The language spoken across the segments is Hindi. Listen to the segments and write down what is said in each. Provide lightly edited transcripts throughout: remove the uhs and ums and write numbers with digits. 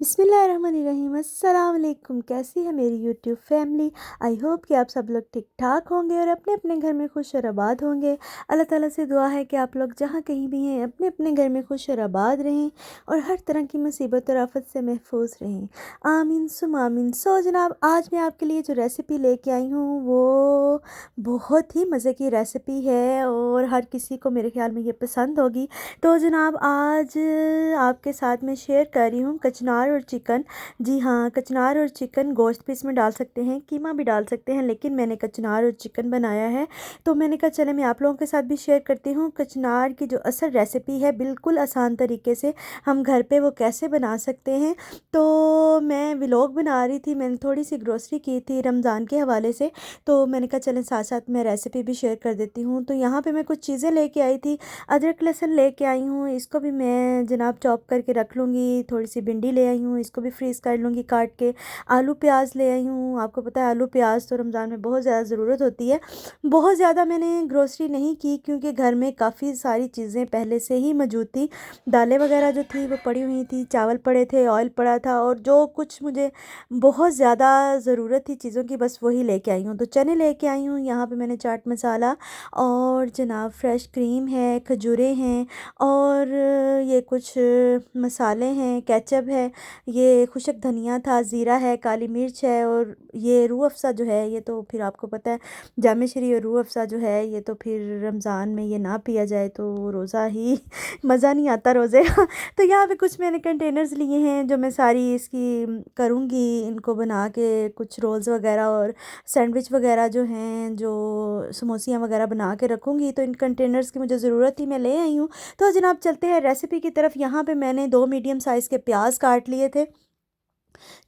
बिस्मिल्लाहिर्रहमानिर्रहीम अस्सलाम वालेकुम। कैसी है मेरी यूट्यूब फैमिली। आई होप कि आप सब लोग ठीक ठाक होंगे और अपने अपने घर में खुश और आबाद होंगे। अल्लाह ताला से दुआ है कि आप लोग जहाँ कहीं भी हैं अपने अपने घर में खुश और आबाद रहें और हर तरह की मुसीबत और आफत से महफूज रहें। आमीन सुम आमीन। सो जनाब, आज मैं आपके लिए जो रेसिपी लेके आई हूँ वो बहुत ही मज़े की रेसिपी है और हर किसी को मेरे ख्याल में ये पसंद होगी। तो जनाब, आज आपके साथ मैं शेयर कर रही हूँ कचनार और चिकन। जी हाँ, कचनार और चिकन गोश्त भी इसमें डाल सकते हैं, कीमा भी डाल सकते हैं, लेकिन मैंने कचनार और चिकन बनाया है तो मैंने कहा चले मैं आप लोगों के साथ भी शेयर करती हूँ। कचनार की जो असल रेसिपी है बिल्कुल आसान तरीके से हम घर पे वो कैसे बना सकते हैं। तो मैं व्लॉग बना रही थी, मैंने थोड़ी सी ग्रोसरी की थी रमज़ान के हवाले से, तो मैंने कहा चलें साथ साथ मैं रेसिपी भी शेयर कर देती हूँ। तो यहाँ पे मैं कुछ चीज़ें लेके आई थी। अदरक लहसुन लेके आई हूँ, इसको भी मैं जनाब चॉप करके रख लूँगी। थोड़ी सी भिंडी ले आई हूँ, इसको भी फ्रीज़ कर लूँगी काट के। आलू प्याज ले आई हूँ, आपको पता है आलू प्याज तो रमज़ान में बहुत ज़्यादा ज़रूरत होती है। बहुत ज़्यादा मैंने ग्रोसरी नहीं की क्योंकि घर में काफ़ी सारी चीज़ें पहले से ही मौजूद थी। दालें वगैरह जो थी वो पड़ी हुई थी, चावल पड़े थे, ऑयल पड़ा था और जो कुछ मुझे बहुत ज़्यादा ज़रूरत थी चीज़ों की बस वही लेके आई हूँ। तो चने लेके आई हूँ, यहाँ पे मैंने चाट मसाला और जनाब फ्रेश क्रीम है, खजूरें हैं और ये कुछ मसाले हैं, केचप है, ये खुशक धनिया था, ज़ीरा है, काली मिर्च है और ये रूह अफ़ज़ा जो है ये तो फिर आपको पता है जामे शरी और रूह अफ़ज़ा जो है ये तो फिर रमज़ान में ये ना पिया जाए तो रोज़ा ही मज़ा नहीं आता रोज़े का। तो यहाँ पे कुछ मैंने कंटेनर्स लिए हैं जो मैं सारी इसकी करूँगी, इनको बना के कुछ रोल्स वगैरह और सैंडविच वगैरह जो हैं, जो समोसियाँ वगैरह बना के रखूँगी। तो इन कंटेनर्स की मुझे ज़रूरत थी, मैं ले आई हूँ। तो जनाब चलते हैं रेसिपी की तरफ। यहाँ पे मैंने 2 मीडियम साइज़ के प्याज काट लिए थे,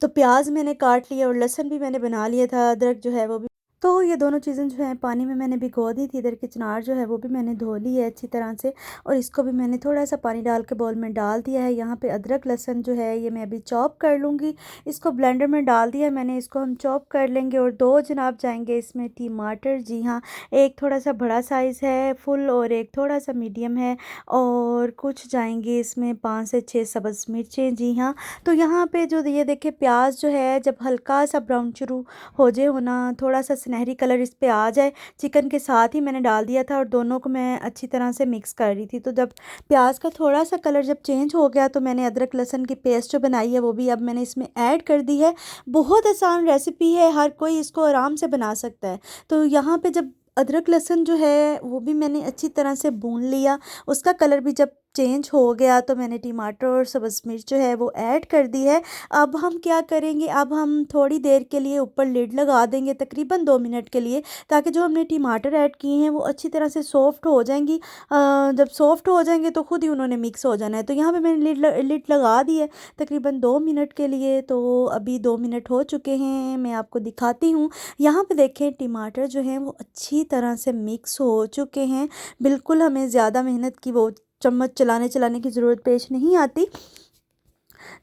तो प्याज मैंने काट लिए और लहसुन भी मैंने बना लिया था, अदरक जो है वो भी। तो ये दोनों चीज़ें जो हैं पानी में मैंने भिगो दी थी। इधर की चिनार जो है वो भी मैंने धो ली है अच्छी तरह से और इसको भी मैंने थोड़ा सा पानी डाल के बाउल में डाल दिया है। यहाँ पे अदरक लहसुन जो है ये मैं अभी चॉप कर लूँगी, इसको ब्लेंडर में डाल दिया मैंने, इसको हम चॉप कर लेंगे। और 2 जनाब जाएंगे इसमें टमाटर। जी हाँ, एक थोड़ा सा बड़ा साइज़ है फुल और एक थोड़ा सा मीडियम है और कुछ जाएंगे इसमें 5 से 6 सब्ज़ मिर्चें। जी हाँ, तो यहाँ पे जो ये देखिए प्याज जो है जब हल्का सा ब्राउन शुरू हो जाए होना, थोड़ा सा सुनहरी कलर इस पे आ जाए, चिकन के साथ ही मैंने डाल दिया था और दोनों को मैं अच्छी तरह से मिक्स कर रही थी। तो जब प्याज का थोड़ा सा कलर जब चेंज हो गया तो मैंने अदरक लहसुन की पेस्ट जो बनाई है वो भी अब मैंने इसमें ऐड कर दी है। बहुत आसान रेसिपी है, हर कोई इसको आराम से बना सकता है। तो यहाँ पे जब अदरक लहसुन जो है वो भी मैंने अच्छी तरह से भून लिया, उसका कलर भी जब चेंज हो गया तो मैंने टमाटर और सब्ज़ मिर्च जो है वो ऐड कर दी है। अब हम क्या करेंगे, अब हम थोड़ी देर के लिए ऊपर लिड लगा देंगे तकरीबन 2 मिनट के लिए, ताकि जो हमने टमाटर ऐड किए हैं वो अच्छी तरह से सॉफ़्ट हो जाएंगी। जब सॉफ़्ट हो जाएंगे तो ख़ुद ही उन्होंने मिक्स हो जाना है। तो यहाँ पे मैंने लिड लगा दी है तकरीबन 2 मिनट के लिए। तो अभी 2 मिनट हो चुके हैं, मैं आपको दिखाती हूँ। यहाँ पे देखें टमाटर जो हैं वो अच्छी तरह से मिक्स हो चुके हैं। बिल्कुल हमें ज़्यादा मेहनत की वो चम्मच चलाने चलाने की ज़रूरत पेश नहीं आती।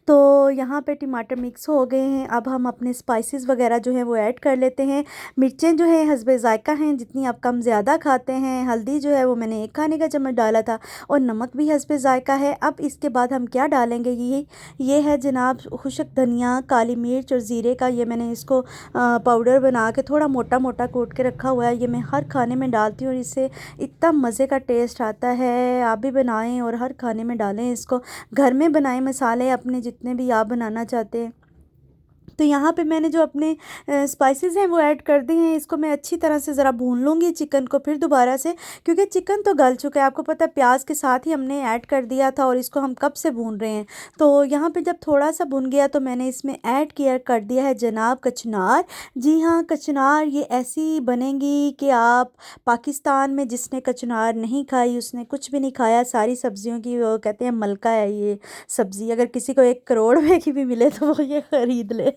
तो यहाँ पे टमाटर मिक्स हो गए हैं। अब हम अपने स्पाइसेस वगैरह जो हैं वो ऐड कर लेते हैं। मिर्चें जो है हस्बे ज़ायक़ा हैं, जितनी आप कम ज़्यादा खाते हैं। हल्दी जो है वो मैंने 1 खाने का चम्मच डाला था और नमक भी हस्बे ज़ायक़ा है। अब इसके बाद हम क्या डालेंगे, ये है जनाब खुशक धनिया, काली मिर्च और ज़ीरे का, ये मैंने इसको पाउडर बना के थोड़ा मोटा मोटा कूट के रखा हुआ है। ये मैं हर खाने में डालती हूँ और इससे इतना मज़े का टेस्ट आता है। आप भी बनाएं और हर खाने में डालें इसको। घर में बनाएं मसाले अपने जितने भी आप बनाना चाहते हैं। तो यहाँ पे मैंने जो अपने स्पाइसेस हैं वो ऐड कर दिए हैं। इसको मैं अच्छी तरह से ज़रा भून लूँगी चिकन को फिर दोबारा से, क्योंकि चिकन तो गल चुका है, आपको पता है प्याज के साथ ही हमने ऐड कर दिया था और इसको हम कब से भून रहे हैं। तो यहाँ पे जब थोड़ा सा भुन गया तो मैंने इसमें ऐड किया कर दिया है जनाब कचनार। जी हाँ, कचनार ये ऐसी बनेगी कि आप पाकिस्तान में जिसने कचनार नहीं खाई उसने कुछ भी नहीं खाया। सारी सब्जियों की वो कहते हैं मलका है ये सब्ज़ी, अगर किसी को 1 करोड़ रुपए की भी मिले तो वो ये ख़रीद ले।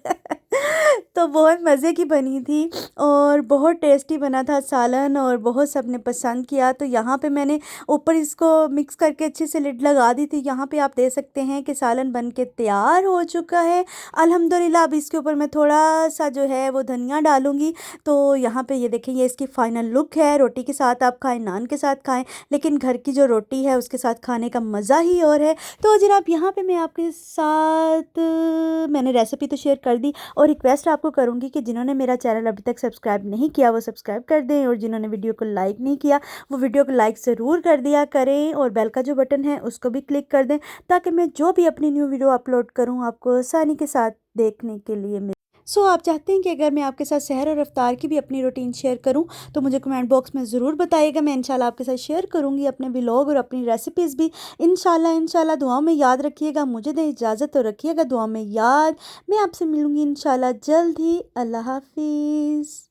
तो बहुत मज़े की बनी थी और बहुत टेस्टी बना था सालन और बहुत सबने पसंद किया। तो यहाँ पे मैंने ऊपर इसको मिक्स करके अच्छे से लिड लगा दी थी। यहाँ पे आप देख सकते हैं कि सालन बन के तैयार हो चुका है अल्हम्दुलिल्लाह। अब इसके ऊपर मैं थोड़ा सा जो है वो धनिया डालूँगी। तो यहाँ पे ये देखें, ये इसकी फ़ाइनल लुक है। रोटी के साथ आप खाएँ, नान के साथ खाएँ, लेकिन घर की जो रोटी है उसके साथ खाने का मज़ा ही और है। तो जनाब यहाँ पे मैं आपके साथ मैंने रेसिपी तो शेयर कर दी और रिक्वेस्ट आपको करूँगी कि जिन्होंने मेरा चैनल अभी तक सब्सक्राइब नहीं किया वो सब्सक्राइब कर दें, और जिन्होंने वीडियो को लाइक नहीं किया वो वीडियो को लाइक ज़रूर कर दिया करें, और बेल का जो बटन है उसको भी क्लिक कर दें ताकि मैं जो भी अपनी न्यू वीडियो अपलोड करूँ आपको आसानी के साथ देखने के लिए मिले। आप चाहते हैं कि अगर मैं आपके साथ सहर और इफ्तार की भी अपनी रूटीन शेयर करूं तो मुझे कमेंट बॉक्स में ज़रूर बताइएगा। मैं इंशाल्लाह आपके साथ शेयर करूंगी अपने व्लॉग और अपनी रेसिपीज़ भी। इंशाल्लाह दुआओं में याद रखिएगा। मुझे दें इजाज़त, तो रखिएगा दुआ में याद। मैं आपसे मिलूंगी इंशाल्लाह जल्द ही। अल्लाह हाफिज़।